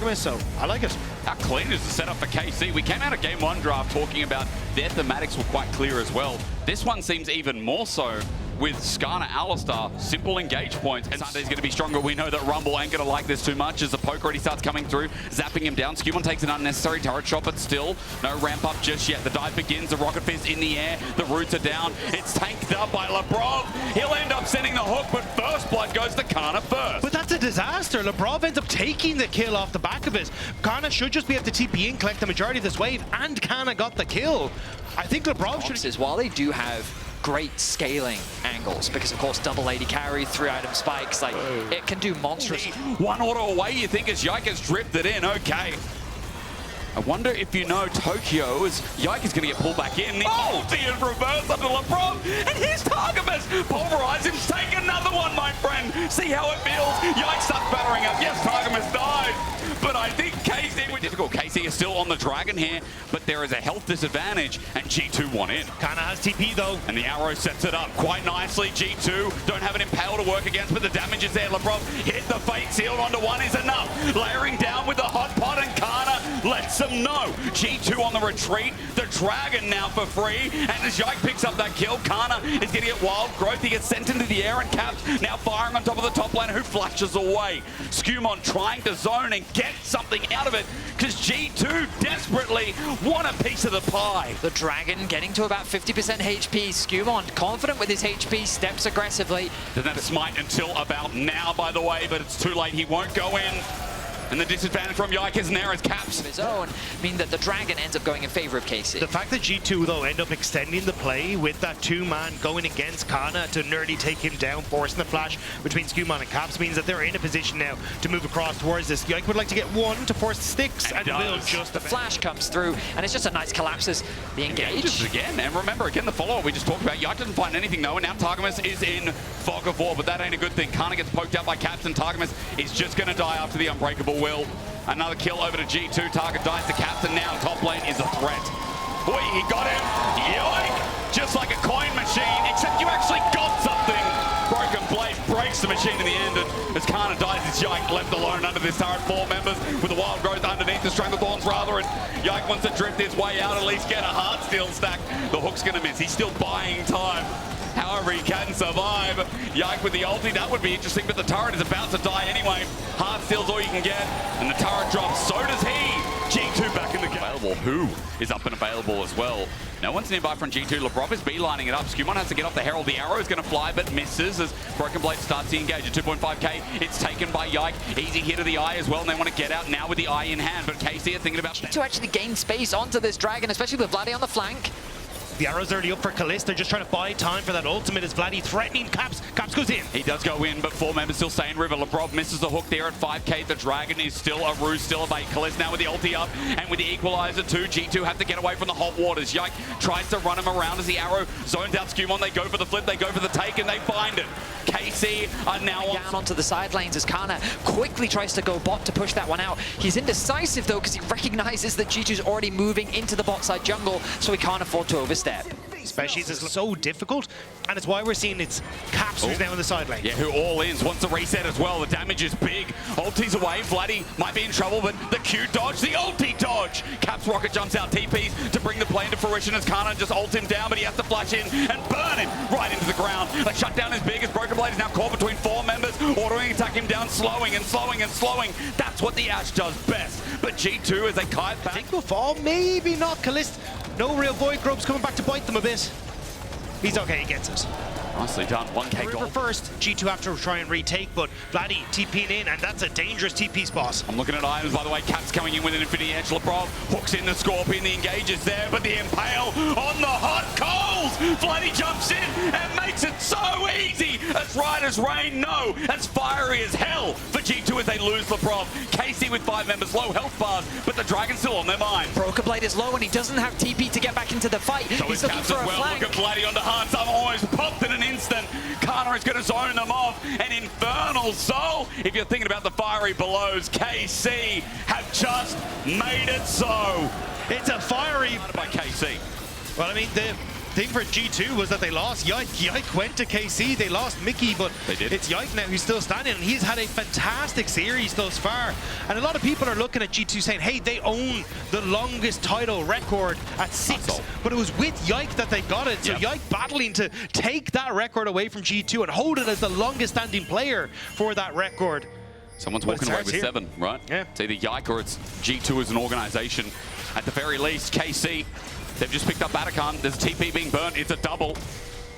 Targamas, so I like it. How clean is the setup for KC? We came out of Game 1 draft talking about their thematics were quite clear as well. This one seems even more so with Skarner Alistar, simple engage points. And Sunday's going to be stronger. We know that Rumble ain't going to like this too much as the poke already starts coming through, zapping him down. Skewmon takes an unnecessary turret shot, but still no ramp up just yet. The dive begins, the Rocket Fizz in the air, the roots are down. It's tanked up by Lebrov. He'll end up sending the hook, but first blood goes to Karna first. But that's a disaster. Lebrov ends up taking the kill off the back of it. Karna should just be able to TP in, collect the majority of this wave, and Karna got the kill. I think Lebrov should... While they do have great scaling angles, because of course double AD carry, 3 item spikes, like it can do monstrous. One auto away, you think, as Yike has drifted in. Okay. I wonder if you know Tokyo, as Yike is going to get pulled back in. The ulti in reverse under Lebrov, and here's Targamas. Pulverize him, take another one, my friend. See how it feels. Yike starts battering up. Yes, Targamas died, but I think KC was difficult. KC is still on the dragon here, but there is a health disadvantage, and G2 want in. Karna has TP though. And the arrow sets it up quite nicely. G2 don't have an impale to work against, but the damage is there. Lebrov hit the fate seal onto one is enough. Layering down with the hot pot, and Karna lets them know. G2 on the retreat. The dragon now for free. And as Yike picks up that kill, Karna is going to get wild growth. He gets sent into the air, and Caps now firing on top of the top lane, who flashes away. Skewmon trying to zone and get something out of it, because G2 desperately want a piece of the pie. The dragon getting to about 50% HP. Skewmon confident with his HP, steps aggressively. Doesn't have a smite until about now, by the way, but it's too late. He won't go in. And the disadvantage from Yike is there as Caps of his own mean that the dragon ends up going in favor of KC. The fact that G2 though end up extending the play with that 2-man going against Karna to nearly take him down, forcing the flash between Skewmon and Caps, means that they're in a position now to move across towards this. Yike would like to get one to force the sticks, and will just... The flash comes through, and it's just a nice collapses the engage. Just again, and remember, again, the follow-up we just talked about. Yike doesn't find anything though, and now Targamas is in fog of war, but that ain't a good thing. Karna gets poked out by Caps, and Targamas is just going to die after the unbreakable will. Another kill over to G2. Target dies to Caps, and now top lane is a threat. Boy, he got him. Yoink! Just like a coin machine, except you actually got something. Broken Blade breaks the machine in the end, and as Karna dies, it's Yike left alone under this turret. 4 members with the wild growth underneath, the Stranglethorns rather, and Yike wants to drift his way out, at least get a Heartsteel stack. The hook's going to miss. He's still buying time. However, he can survive. Yike with the ulti, that would be interesting, but the turret is about to die anyway. Heartsteel's all you can get, and the turret drops. So does he. G2 back in the game. Available. Who is up and available as well? No one's nearby from G2. Lebrov is beelining it up. Skewmon has to get off the Herald. The arrow is going to fly, but misses as Broken Blade starts the engage at 2.5k. It's taken by Yike. Easy hit of the eye as well, and they want to get out now with the eye in hand. But KC are thinking about... To actually gain space onto this dragon, especially with Vladdy on the flank. The arrow's already up for Kalist. They're just trying to buy time for that ultimate as Vladdy threatening Caps. Caps goes in. He does go in, but 4 members still stay in river. Lebrov misses the hook there at 5k. The dragon is still a ruse, still a bait. Kalist now with the ulti up, and with the equalizer too. G2 have to get away from the hot waters. Yike tries to run him around as the arrow zones out Skewmon. They go for the flip, they go for the take, and they find it. KC are now down onto the side lanes as Karna quickly tries to go bot to push that one out. He's indecisive though, because he recognizes that G2's already moving into the bot side jungle, so he can't afford to overstep. Especially as it's so difficult, and it's why we're seeing it's Caps who's now on the side lane. Yeah, who all ins, wants to reset as well. The damage is big. Ulti's away. Vladdy might be in trouble, but the Q dodge, the ulti dodge. Caps rocket jumps out, TPs to bring the play into fruition as Karna just ult him down, but he has to flash in and burn him right into the ground. The shutdown is big as Broken Blade is now caught between 4 members, autoing attack him down, slowing and slowing and slowing. That's what the Ash does best. But G2 as they kite back. I think will fall, maybe not. Kalist, no real Void Grubs coming back to bite them a bit. He's okay, he gets it. Nicely done, 1k River gold. first, G2 have to try and retake, but Vladdy TP'ing in, and that's a dangerous TP spot. I'm looking at items, by the way. Caps coming in with an Infinity Edge. Lebrov hooks in the Scorpion, the engage is there, but the Impale on the hot coals! Vladdy jumps in and makes it so easy! As right as rain, no! As fiery as hell for G2 as they lose Lebrov. KC with 5 members, low health bars, but the Dragon's still on their mind. Broken Blade is low, and he doesn't have TP to get back into the fight. So He's looking for a flank. Look at Vladdy on the Hearts. I'm almost popped in an instant. Karna is going to zone them off. An Infernal Soul. If you're thinking about the fiery belows, KC have just made it so. It's a fiery... By KC. Well, I mean, thing for G2 was that they lost Yike. Yike went to KC. They lost Mickey, but it's Yike now who's still standing, and he's had a fantastic series thus far. And a lot of people are looking at G2 saying, hey, they own the longest title record at 6. But it was with Yike that they got it. So Yike battling to take that record away from G2 and hold it as the longest standing player for that record. Someone's walking away with 7, right? Yeah. It's either Yike or it's G2 as an organization. At the very least, KC, they've just picked up Batakan. There's a TP being burnt. It's a double.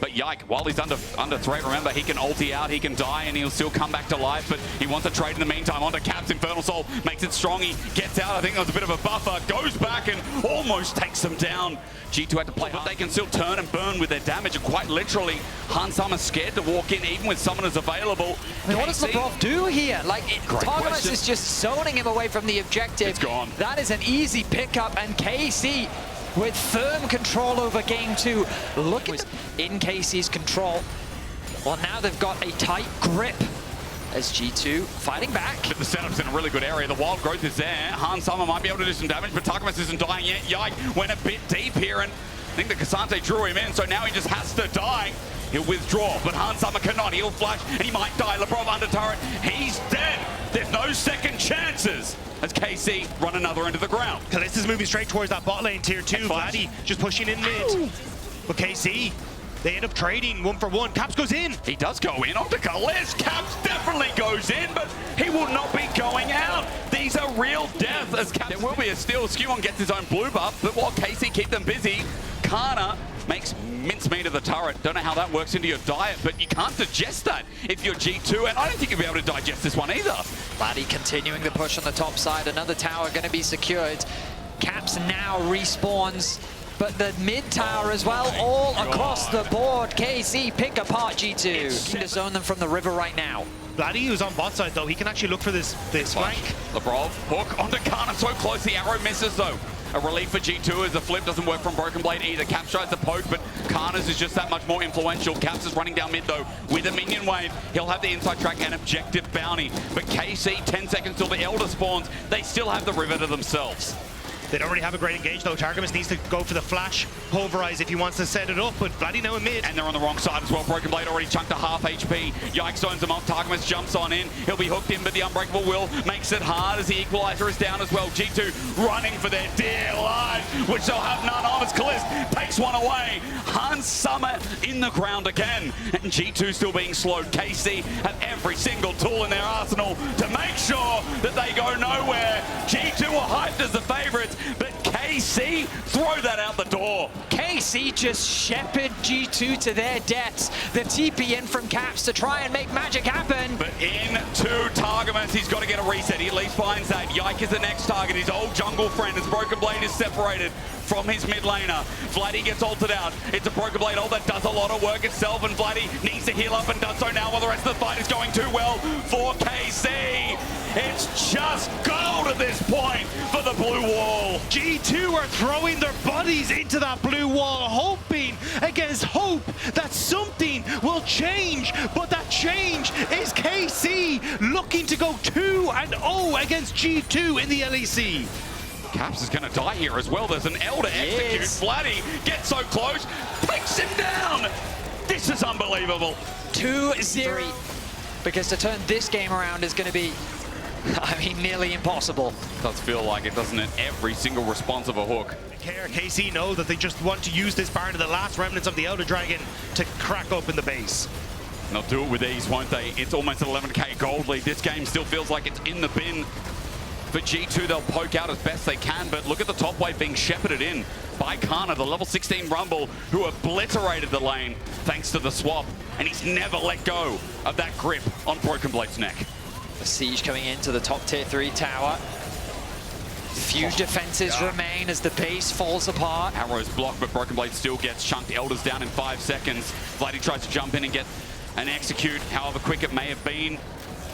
But Yike, while he's under threat, remember, he can ulti out, he can die, and he'll still come back to life. But he wants a trade in the meantime. Onto Caps, Infernal Soul, makes it strong. He gets out. I think that was a bit of a buffer. Goes back and almost takes them down. G2 had to play, but they can still turn and burn with their damage. And quite literally, Hansama's scared to walk in, even with summoners available. I mean, what does Labrov do here? Like, Targamas is just zoning him away from the objective. It's gone. That is an easy pickup, and KC with firm control over game 2. Look at in KC's control. Well, now they've got a tight grip as G2 fighting back. But the setup's in a really good area. The wild growth is there. Hansama might be able to do some damage, but Targamas isn't dying yet. Yike went a bit deep here, and I think the Cassante drew him in, so now he just has to die. He'll withdraw, but Hansama cannot. He'll flash, and he might die. Labrov under turret. He's dead. There's no second chances as KC run another into the ground. Kalista's moving straight towards that bot lane, tier 2. Vladdy just pushing in mid. But KC, they end up trading 1 for 1. Caps goes in. He does go in onto Kalist. Caps definitely goes in, but he will not be going out. These are real death as Caps. There will be a steal. Skewon gets his own blue buff, but while KC keep them busy, Kana makes mincemeat of the turret. Don't know how that works into your diet, but you can't digest that if you're G2, and I don't think you'll be able to digest this one either. Vladdy continuing the push on the top side. Another tower going to be secured. Caps now respawns, but the mid tower as well, all across the board. KC pick apart G2. Looking to zone them from the river right now. Vladdy, who's on bot side though, he can actually look for this flank. Labrov, hook onto Kana, so close, the arrow misses though. A relief for G2 as the flip doesn't work from Broken Blade either. Caps tries to poke, but Kana's is just that much more influential. Caps is running down mid though with a minion wave. He'll have the inside track and objective bounty. But KC, 10 seconds till the Elder spawns. They still have the river to themselves. They don't really have a great engage though. Targamas needs to go for the flash, pulverize if he wants to set it up, but Vladdy now in mid. And they're on the wrong side as well. Broken Blade already chunked to half HP. Yike zones him off. Targamas jumps on in. He'll be hooked in, but the Unbreakable Will makes it hard as the Equalizer is down as well. G2 running for their dear lives, which they'll have none of as Kalist takes one away. Hansama in the ground again. And G2 still being slowed. KC have every single tool in their arsenal to make sure that they go nowhere. G2 are hyped as the favorites, but KC throw that out the door. KC just shepherd G2 to their deaths. The TP in from Caps to try and make magic happen. But into Targamas, he's got to get a reset. He at least finds that. Yike is the next target. His old jungle friend as Broken Blade is separated from his mid laner. Vladdy gets ulted out. It's a Broken Blade ult that does a lot of work itself, and Vladdy needs to heal up and does so now while the rest of the fight is going too well for KC. It's just gold at this point for the blue wall. G2 are throwing their bodies into that blue wall, hoping against hope that something will change. But that change is KC looking to go 2-0 against G2 in the LEC. Caps is going to die here as well. There's an Elder execute. Vladdy gets so close, takes him down. This is unbelievable. 2-0. Because to turn this game around is going to be, I mean, nearly impossible. Does feel like it, doesn't it? Every single response of a hook. KC know that they just want to use this Baron to the last remnants of the Elder Dragon to crack open the base. And they'll do it with ease, won't they? It's almost an 11k gold lead. This game still feels like it's in the bin. For G2, they'll poke out as best they can, but look at the top wave being shepherded in by Kana, the level 16 Rumble, who obliterated the lane thanks to the swap, and he's never let go of that grip on Broken Blade's neck. The siege coming into the top tier 3 tower. Few defenses remain as the base falls apart. Arrow's blocked, but Broken Blade still gets chunked. Elder's down in 5 seconds. Vladdy tries to jump in and get an execute, however quick it may have been,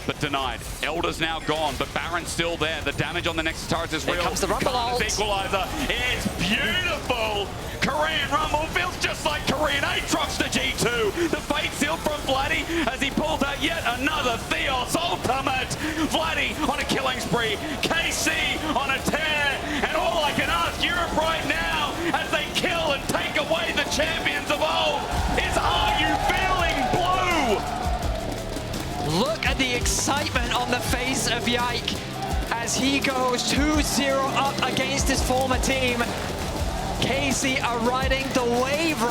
but denied. Elder's now gone, but Baron's still there. The damage on the next turret is real. Here comes the Rumble ult. Equalizer. It's beautiful. Korean Rumble feels just like Korean Aatrox to G2. The fate sealed from Vladdy as he pulls out yet another Theos ultimate. Vladdy on a killing spree. KC on a tear. And all I can ask Europe right now as they kill and take away the champion excitement on the face of Yike as he goes 2-0 up against his former team. KC are riding the wave right